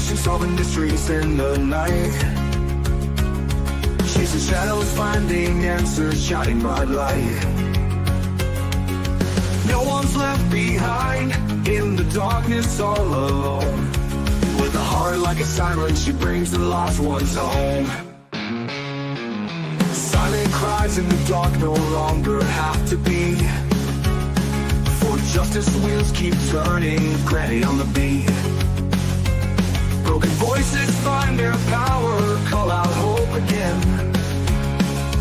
investigation, solving mysteries in the night. Chasing shadows, finding answers, shining bright light. No one's left behind in the darkness, all alone. With a heart like a siren, she brings the lost ones home. Silent cries in the dark no longer have to be. For justice wheels keep turning, Granny on the beat. Broken voices find their power, call out hope again.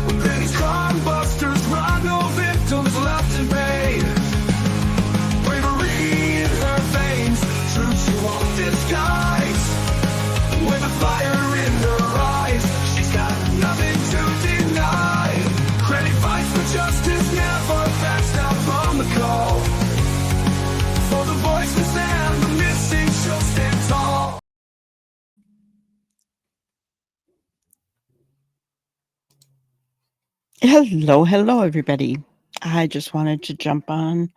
With Granny's crime busters ride, no victims left in vain. Bravery in her veins, truth she won't disguise. With a fire in her eyes, she's got nothing to deny. Granny fights for justice, never backs down from the call. For the voiceless and the missing, she'll stand tall. Hello, everybody. I just wanted to jump on.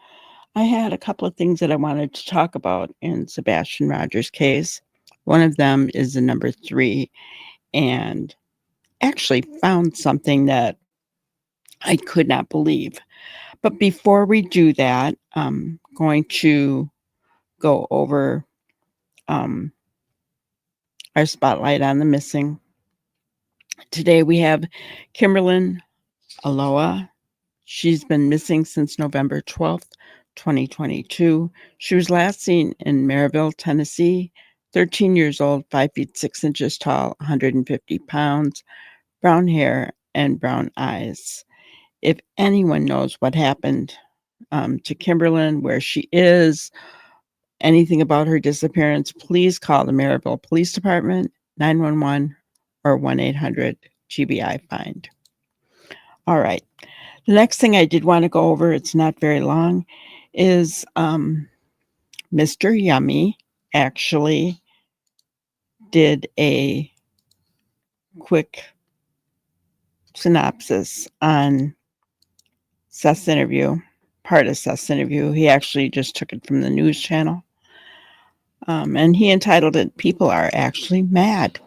I had a couple of things that I wanted to talk about in Sebastian Rogers' case. One of them is the number 3, and actually found something that I could not believe. But before we do that, I'm going to go over our spotlight on the missing. Today we have Kimberlyn Aloha. She's been missing since November 12th, 2022. She was last seen in Maryville, Tennessee, 13 years old, 5 feet 6 inches tall, 150 pounds, brown hair, and brown eyes. If anyone knows what happened to Kimberlyn, where she is, anything about her disappearance, please call the Maryville Police Department, 911, or 1-800-GBI-FIND. All right. The next thing I did want to go over, it's not very long, is Mr. Yummy actually did a quick synopsis on Seth's interview, part of Seth's interview. He actually just took it from the news channel. And he entitled it, "People Are Actually Mad."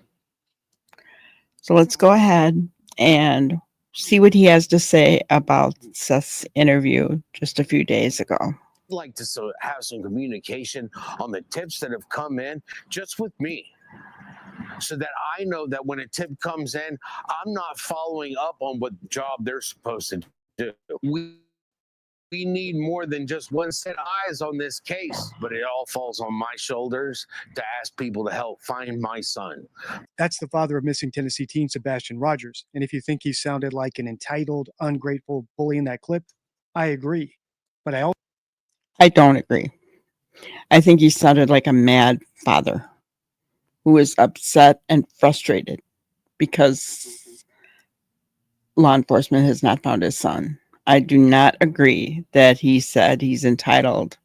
So let's go ahead and see what he has to say about Seth's interview just a few days ago. I'd like to have some communication on the tips that have come in just with me, so that I know that when a tip comes in, I'm not following up on what job they're supposed to do. We need more than just one set of eyes on this case, but it all falls on my shoulders to ask people to help find my son. That's the father of missing Tennessee teen Sebastian Rogers. And if you think he sounded like an entitled, ungrateful bully in that clip, I agree. But I don't agree. I think he sounded like a mad father who is upset and frustrated because law enforcement has not found his son. I do not agree that he said he's entitled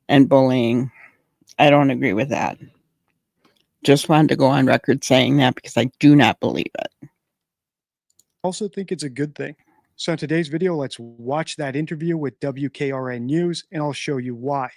and bullying. I don't agree with that. Just wanted to go on record saying that because I do not believe it. I also think it's a good thing. So in today's video, let's watch that interview with WKRN News, and I'll show you why.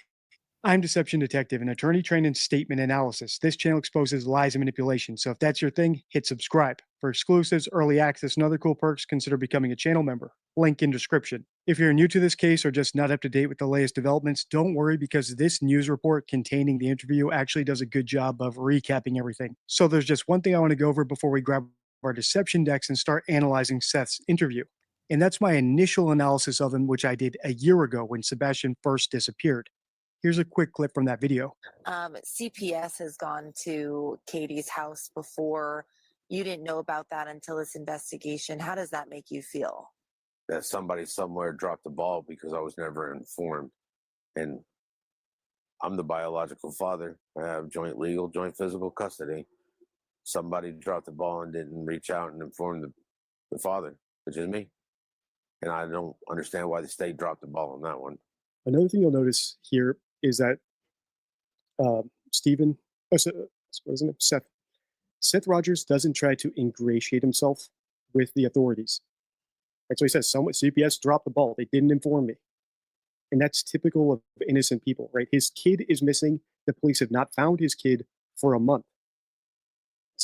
I'm Deception Detective, an attorney trained in statement analysis. This channel exposes lies and manipulation, so if that's your thing, hit subscribe. For exclusives, early access, and other cool perks, consider becoming a channel member. Link in description. If you're new to this case or just not up to date with the latest developments, don't worry, because this news report containing the interview actually does a good job of recapping everything. So there's just one thing I want to go over before we grab our deception decks and start analyzing Seth's interview. And that's my initial analysis of him, which I did a year ago when Sebastian first disappeared. Here's a quick clip from that video. CPS has gone to Katie's house before. You didn't know about that until this investigation. How does that make you feel? That somebody somewhere dropped the ball because I was never informed. And I'm the biological father. I have joint legal, joint physical custody. Somebody dropped the ball and didn't reach out and inform the father, which is me. And I don't understand why the state dropped the ball on that one. Another thing you'll notice here is that Seth Rogers doesn't try to ingratiate himself with the authorities. That's what he says. CPS dropped the ball. They didn't inform me. And that's typical of innocent people, right? His kid is missing. The police have not found his kid for a month.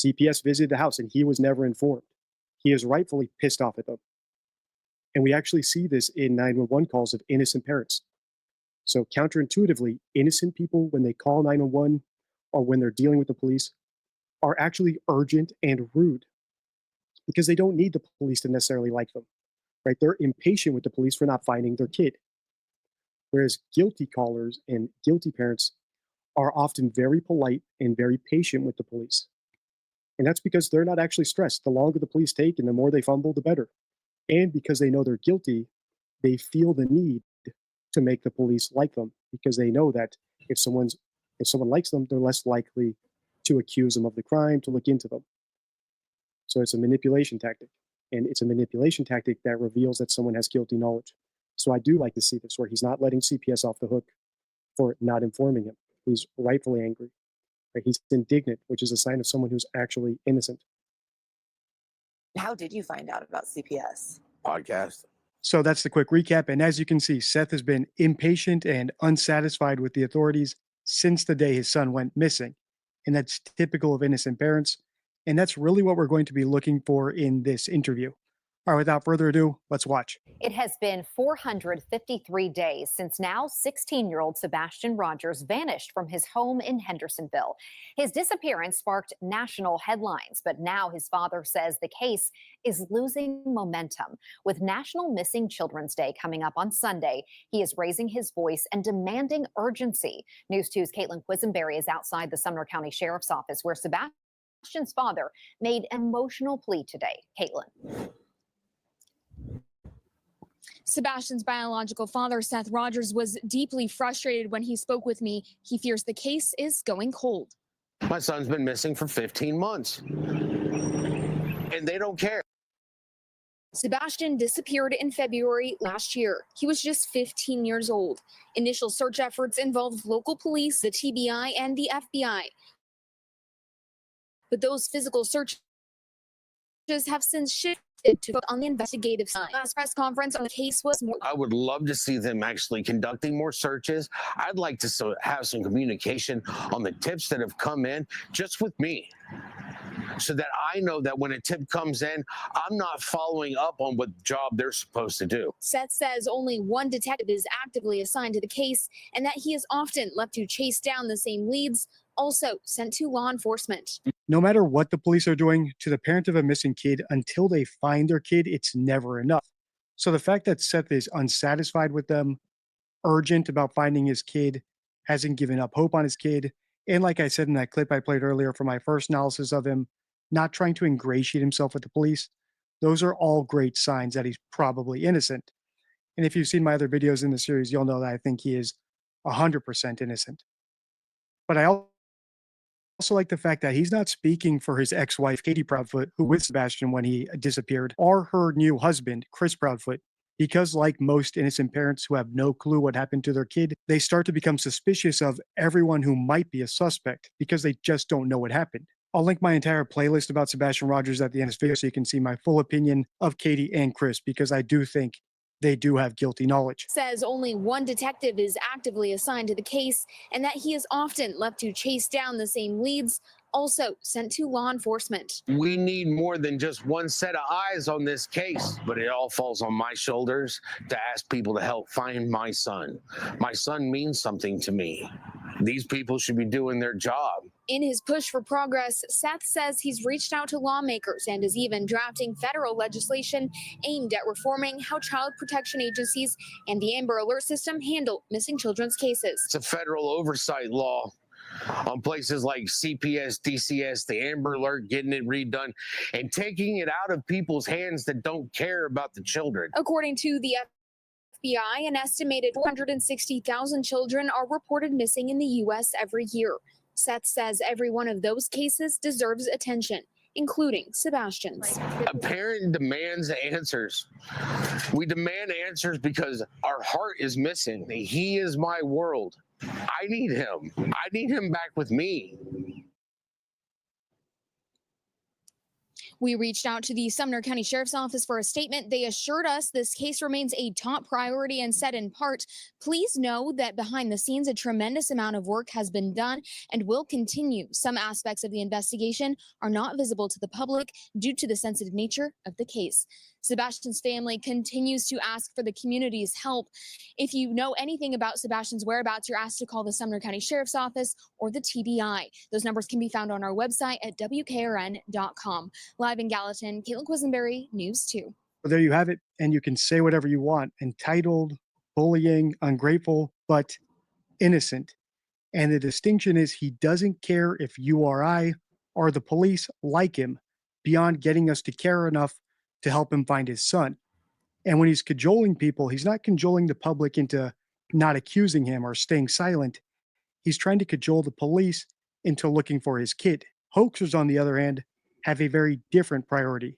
CPS visited the house and he was never informed. He is rightfully pissed off at them. And we actually see this in 911 calls of innocent parents. So counterintuitively, innocent people, when they call 911 or when they're dealing with the police, are actually urgent and rude because they don't need the police to necessarily like them, right? They're impatient with the police for not finding their kid. Whereas guilty callers and guilty parents are often very polite and very patient with the police. And that's because they're not actually stressed. The longer the police take and the more they fumble, the better. And because they know they're guilty, they feel the need to make the police like them because they know that if someone likes them, they're less likely to accuse them of the crime, to look into them. So it's a manipulation tactic. And it's a manipulation tactic that reveals that someone has guilty knowledge. So I do like to see this where he's not letting CPS off the hook for not informing him. He's rightfully angry. Right? He's indignant, which is a sign of someone who's actually innocent. How did you find out about CPS? Podcast. So that's the quick recap. And as you can see, Seth has been impatient and unsatisfied with the authorities since the day his son went missing. And that's typical of innocent parents. And that's really what we're going to be looking for in this interview. All right, without further ado, let's watch. It has been 453 days since now 16-year-old Sebastian Rogers vanished from his home in Hendersonville. His disappearance sparked national headlines, but now his father says the case is losing momentum. With National Missing Children's Day coming up on Sunday, he is raising his voice and demanding urgency. News 2's Caitlin Quisenberry is outside the Sumner County Sheriff's Office, where Sebastian's father made an emotional plea today. Caitlin. Sebastian's biological father, Seth Rogers, was deeply frustrated when he spoke with me. He fears the case is going cold. My son's been missing for 15 months, and they don't care. Sebastian disappeared in February last year. He was just 15 years old. Initial search efforts involved local police, the TBI, and the FBI. But those physical searches have since shifted to focus on the investigative side. Last press conference on the case was more. I would love to see them actually conducting more searches. I'd like to have some communication on the tips that have come in just with me, so that I know that when a tip comes in, I'm not following up on what job they're supposed to do. Seth says only one detective is actively assigned to the case and that he is often left to chase down the same leads, also sent to law enforcement. No matter what the police are doing to the parent of a missing kid, until they find their kid, it's never enough. So the fact that Seth is unsatisfied with them, urgent about finding his kid, hasn't given up hope on his kid, and like I said in that clip I played earlier for my first analysis of him, not trying to ingratiate himself with the police, those are all great signs that he's probably innocent. And if you've seen my other videos in the series, you'll know that I think he is 100% innocent. But I also like the fact that he's not speaking for his ex-wife, Katie Proudfoot, who was Sebastian when he disappeared, or her new husband, Chris Proudfoot, because like most innocent parents who have no clue what happened to their kid, they start to become suspicious of everyone who might be a suspect because they just don't know what happened. I'll link my entire playlist about Sebastian Rogers at the end of this video so you can see my full opinion of Katie and Chris, because I do think they do have guilty knowledge. Says only one detective is actively assigned to the case and that he is often left to chase down the same leads, also sent to law enforcement. We need more than just one set of eyes on this case, but it all falls on my shoulders to ask people to help find my son. My son means something to me. These people should be doing their job. In his push for progress, Seth says he's reached out to lawmakers and is even drafting federal legislation aimed at reforming how child protection agencies and the Amber Alert system handle missing children's cases. It's a federal oversight law on places like CPS, DCS, the Amber Alert, getting it redone and taking it out of people's hands that don't care about the children. According to the FBI, an estimated 460,000 children are reported missing in the U.S. every year. Seth says every one of those cases deserves attention, including Sebastian's. A parent demands answers. We demand answers because our heart is missing. He is my world. I need him. I need him back with me. We reached out to the Sumner County Sheriff's Office for a statement. They assured us this case remains a top priority and said in part, please know that behind the scenes, a tremendous amount of work has been done and will continue. Some aspects of the investigation are not visible to the public due to the sensitive nature of the case. Sebastian's family continues to ask for the community's help. If you know anything about Sebastian's whereabouts, you're asked to call the Sumner County Sheriff's Office or the TBI. Those numbers can be found on our website at WKRN.com. Live in Gallatin, Caitlin Quisenberry, News 2. Well, there you have it. And you can say whatever you want. Entitled, bullying, ungrateful, but innocent. And the distinction is he doesn't care if you or I or the police like him beyond getting us to care enough to help him find his son. And when he's cajoling people, he's not cajoling the public into not accusing him or staying silent. He's trying to cajole the police into looking for his kid. Hoaxers, on the other hand, have a very different priority.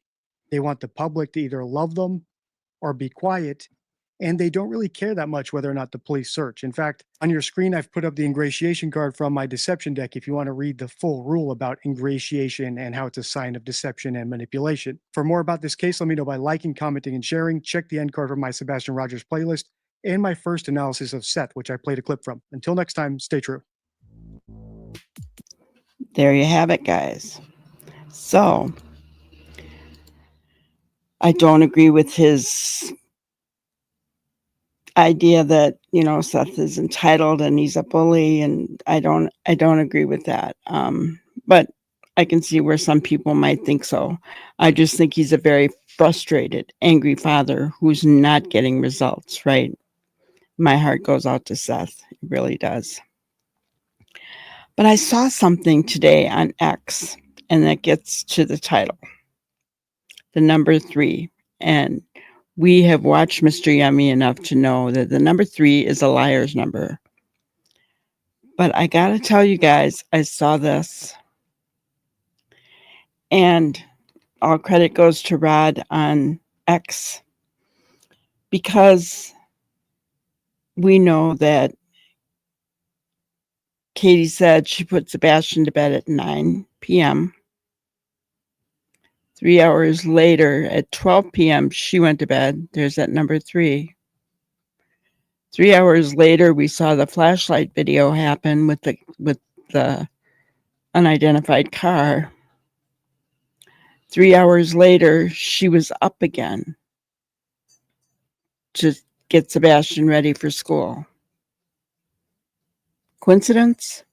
They want the public to either love them or be quiet, and they don't really care that much whether or not the police search. In fact, on your screen, I've put up the ingratiation card from my deception deck if you want to read the full rule about ingratiation and how it's a sign of deception and manipulation. For more about this case, let me know by liking, commenting, and sharing. Check the end card from my Sebastian Rogers playlist and my first analysis of Seth, which I played a clip from. Until next time, stay true. There you have it, guys. So, I don't agree with his idea that, you know, Seth is entitled and he's a bully, and I don't agree with that. But I can see where some people might think so. I just think he's a very frustrated, angry father who's not getting results, right? My heart goes out to Seth. It really does. But I saw something today on X, and that gets to the title, the number 3. And we have watched Mr. Yummy enough to know that the number 3 is a liar's number. But I got to tell you guys, I saw this, and all credit goes to Rod on X, because we know that Katie said she put Sebastian to bed at 9 p.m. 3 hours later, at 12 p.m., she went to bed. There's that number 3. 3 hours later, we saw the flashlight video happen with the unidentified car. 3 hours later, she was up again to get Sebastian ready for school. Coincidence?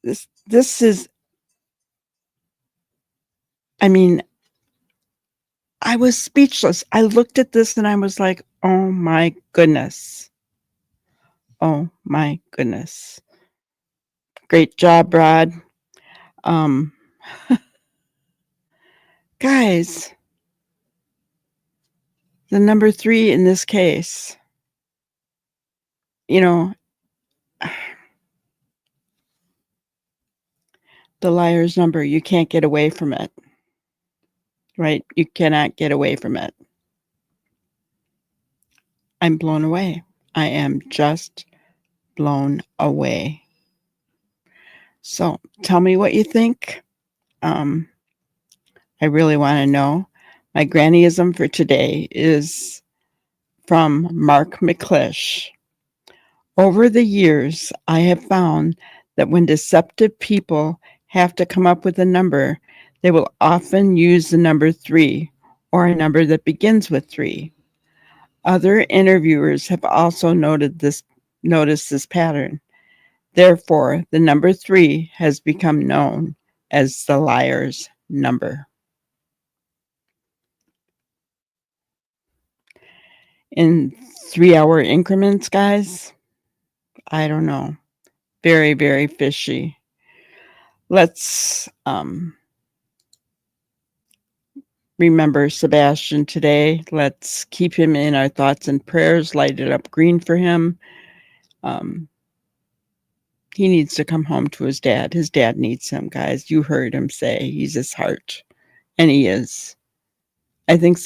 This is, I mean, I was speechless. I looked at this and I was like, oh my goodness. Oh my goodness. Great job, Rod. Guys, the number 3 in this case, you know, the liar's number, you can't get away from it, right? You cannot get away from it. I'm blown away. I am just blown away. So tell me what you think. I really want to know. My grannyism for today is from Mark McClish. Over the years, I have found that when deceptive people have to come up with a number, they will often use the number 3 or a number that begins with 3. Other interviewers have also noticed this pattern. Therefore, the number 3 has become known as the liar's number. In 3-hour increments, guys, I don't know. Very, very fishy. Let's remember Sebastian today. Let's keep him in our thoughts and prayers. Light it up green for him. He needs to come home to his dad. His dad needs him, guys. You heard him say he's his heart, and he is. I think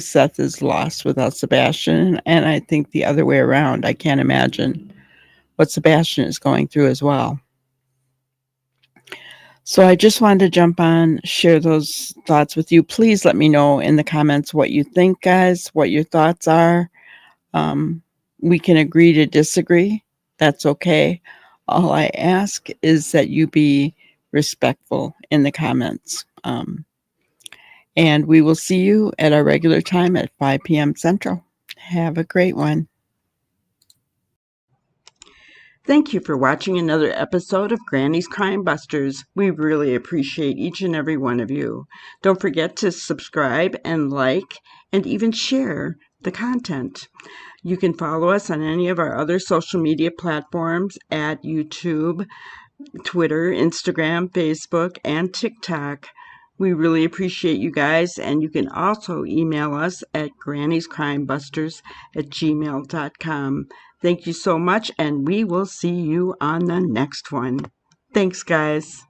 Seth is lost without Sebastian, and I think the other way around. I can't imagine what Sebastian is going through as well. So I just wanted to jump on, share those thoughts with you. Please let me know in the comments what you think, guys, what your thoughts are. We can agree to disagree. That's okay. All I ask is that you be respectful in the comments. And we will see you at our regular time at 5 p.m. Central. Have a great one. Thank you for watching another episode of Granny's Crime Busters. We really appreciate each and every one of you. Don't forget to subscribe and like and even share the content. You can follow us on any of our other social media platforms at YouTube, Twitter, Instagram, Facebook, and TikTok. We really appreciate you guys, and you can also email us at grannyscrimebusters@gmail.com. Thank you so much, and we will see you on the next one. Thanks, guys.